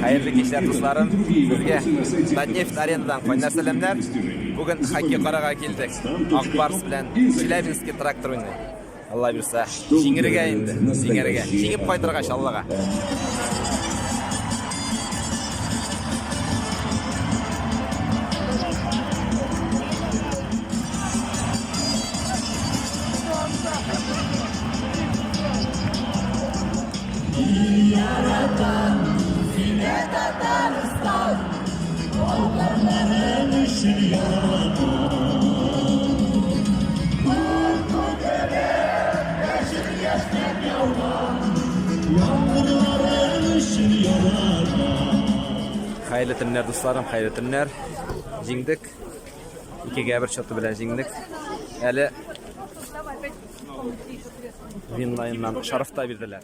Hayırlı kişiler dostlarım. Sizge Tatneft arenadan koynar selamlar. Bugün Hakki Qarağa keldik. Akbars bilen Chelyabinsk traktor oynaydi. Allah bilsa, jingiriga endi, jingiriga. Jingib qaytargash Allohga. Yaratan yine Tataristan, Balkanların ışık yaratan. Kurkukere yaşır yaşlar yavran, Yağmurların ışık yaratan. Hayırlı günler dostlarım, hayırlı günler. Jingdik. İki bir şotu bilen jingdik. Hali Vinline'dan şaraf da birdiler.